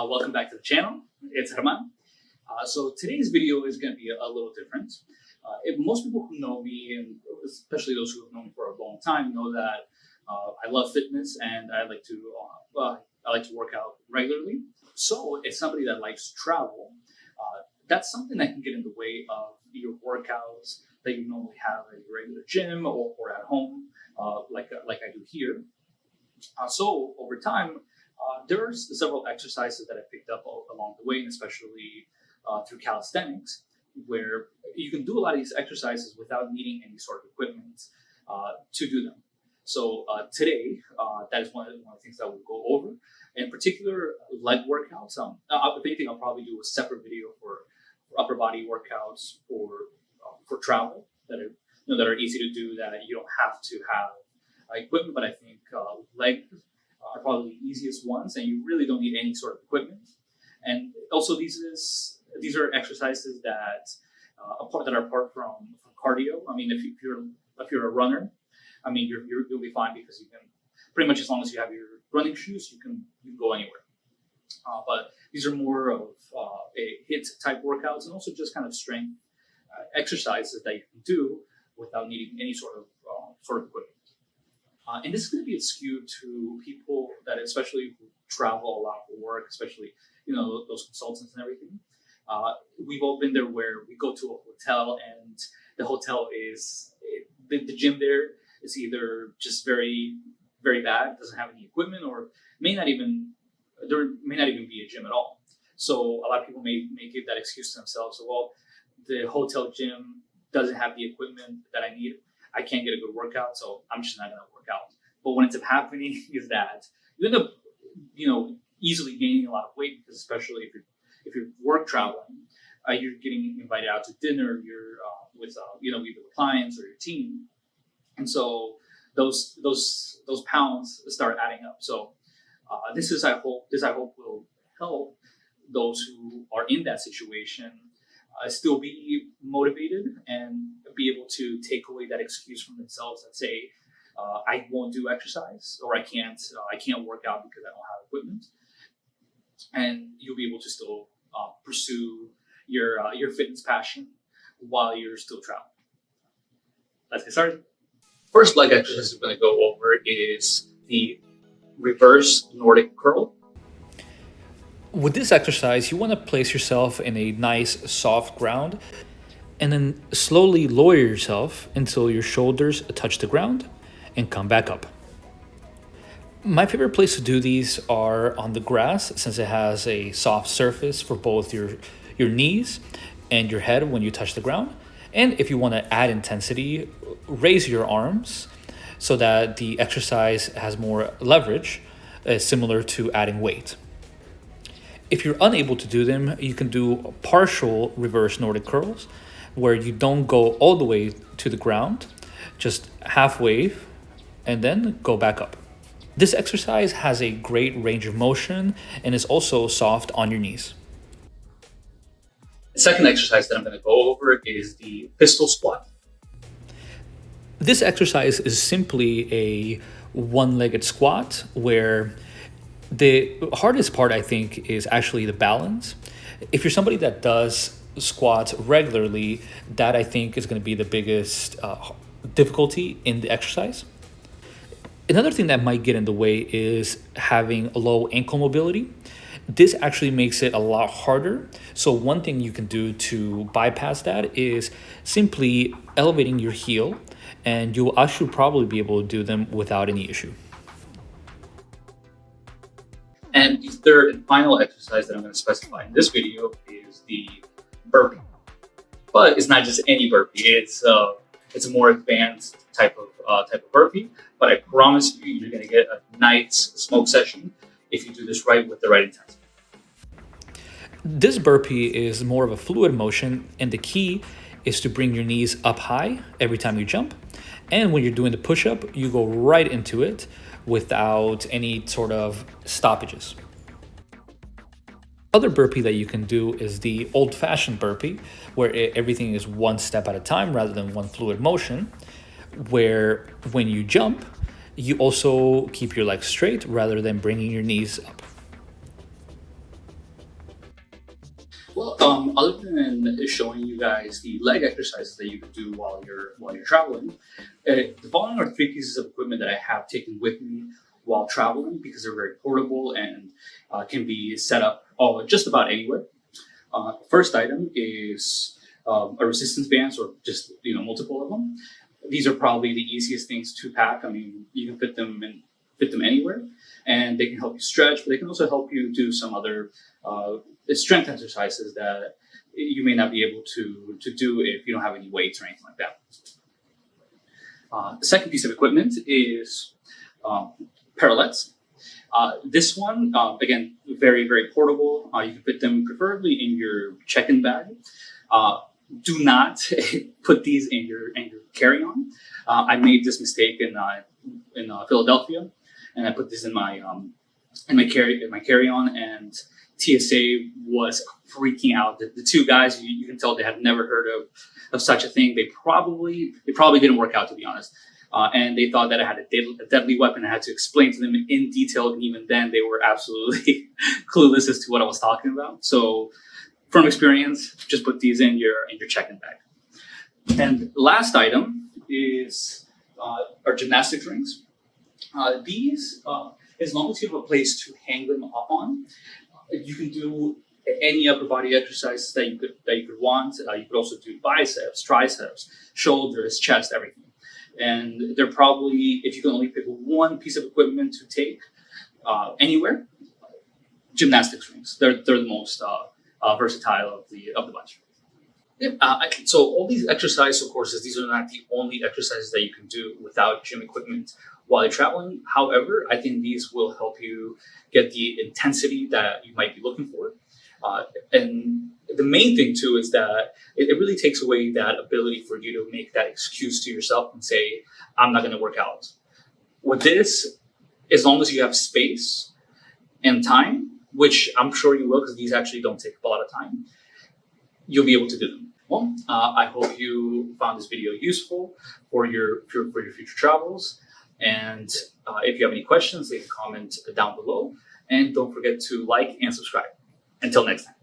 Welcome back to the channel. It's Herman. So today's video is going to be a little different. Most people who know me, and especially those who have known me for a long time, know that I love fitness and I like to work out regularly. So as somebody that likes to travel, that's something that can get in the way of your workouts that you normally have at your regular gym or at home, like I do here. So over time, there are several exercises that I picked up along the way, and especially through calisthenics, where you can do a lot of these exercises without needing any sort of equipment to do them. So today, that is one of the things that we'll go over. In particular, leg workouts. If anything, I'll probably do a separate video for upper body workouts for travel that are easy to do, that you don't have to have equipment. But I think leg are probably the easiest ones, and you really don't need any sort of equipment. And also, these are exercises that are apart from cardio. I mean, if you're a runner, I mean, you'll be fine, because you can pretty much, as long as you have your running shoes, you can go anywhere. But these are more of a HIIT type workouts, and also just kind of strength exercises that you can do without needing any sort of equipment. And this is going to be skewed to people that, especially who travel a lot for work, especially those consultants and everything. We've all been there, where we go to a hotel, and the hotel the gym there is either just very, very bad, doesn't have any equipment, or may not even be a gym at all. So a lot of people may give that excuse to themselves. So, well, the hotel gym doesn't have the equipment that I need. I can't get a good workout, so I'm just not going to work out. But what ends up happening is that you end up, easily gaining a lot of weight, because especially if you're work traveling, you're getting invited out to dinner, you're with either with clients or your team, and so those pounds start adding up. So I hope will help those who are in that situation still be motivated and be able to take away that excuse from themselves and say, I won't do exercise, or I can't work out because I don't have equipment. And you'll be able to still pursue your fitness passion while you're still traveling. Let's get started. First leg exercise we're going to go over is the reverse Nordic curl. With this exercise, you want to place yourself in a nice soft ground, and then slowly lower yourself until your shoulders touch the ground and come back up. My favorite place to do these are on the grass, since it has a soft surface for both your knees and your head when you touch the ground. And if you want to add intensity, raise your arms so that the exercise has more leverage, similar to adding weight. If you're unable to do them, you can do partial reverse Nordic curls, where you don't go all the way to the ground, just halfway, and then go back up. This exercise has a great range of motion and is also soft on your knees. The second exercise that I'm going to go over is the pistol squat. This exercise is simply a one-legged squat, where the hardest part, I think, is actually the balance. If you're somebody that does squats regularly, that I think is going to be the biggest difficulty in the exercise. Another thing that might get in the way is having a low ankle mobility. This actually makes it a lot harder. So one thing you can do to bypass that is simply elevating your heel, and you'll actually probably be able to do them without any issue. And the third and final exercise that I'm going to specify in this video is the burpee. But it's not just any burpee. It's a more advanced type of burpee. But I promise you're going to get a nice smoke session if you do this right with the right intensity. This burpee is more of a fluid motion, and the key is to bring your knees up high every time you jump. And when you're doing the push-up, you go right into it without any sort of stoppages. Other burpee that you can do is the old-fashioned burpee, where everything is one step at a time rather than one fluid motion, where when you jump, you also keep your legs straight rather than bringing your knees up. Well, other than showing you guys the leg exercises that you could do while you're traveling, the following are 3 pieces of equipment that I have taken with me while traveling because they're very portable and can be set up just about anywhere. First item is a resistance bands, or just multiple of them. These are probably the easiest things to pack. I mean, you can fit them anywhere, and they can help you stretch, but they can also help you do some other strength exercises that you may not be able to do if you don't have any weights or anything like that. The second piece of equipment is parallettes. This one, again, very, very portable. You can fit them preferably in your check-in bag. Do not put these in your carry-on. I made this mistake in Philadelphia, and I put this in my carry-on, and TSA was freaking out. The 2 guys, you can tell they had never heard of such a thing. They probably didn't work out, to be honest. And they thought that I had a deadly weapon. I had to explain to them in detail, and even then they were absolutely clueless as to what I was talking about. So from experience, just put these in your check-in bag. And last item is our gymnastics rings. These, as long as you have a place to hang them up on, you can do any upper body exercise that you could want. You could also do biceps, triceps, shoulders, chest, everything. And they're probably, if you can only pick one piece of equipment to take anywhere, gymnastics rings. They're the most versatile of the bunch. So all these exercise courses, these are not the only exercises that you can do without gym equipment while you're traveling. However, I think these will help you get the intensity that you might be looking for. And the main thing too is that it really takes away that ability for you to make that excuse to yourself and say, I'm not going to work out. With this, as long as you have space and time, which I'm sure you will, because these actually don't take a lot of time, you'll be able to do them. Well, I hope you found this video useful for your future travels. And if you have any questions, leave a comment down below. And don't forget to like and subscribe. Until next time.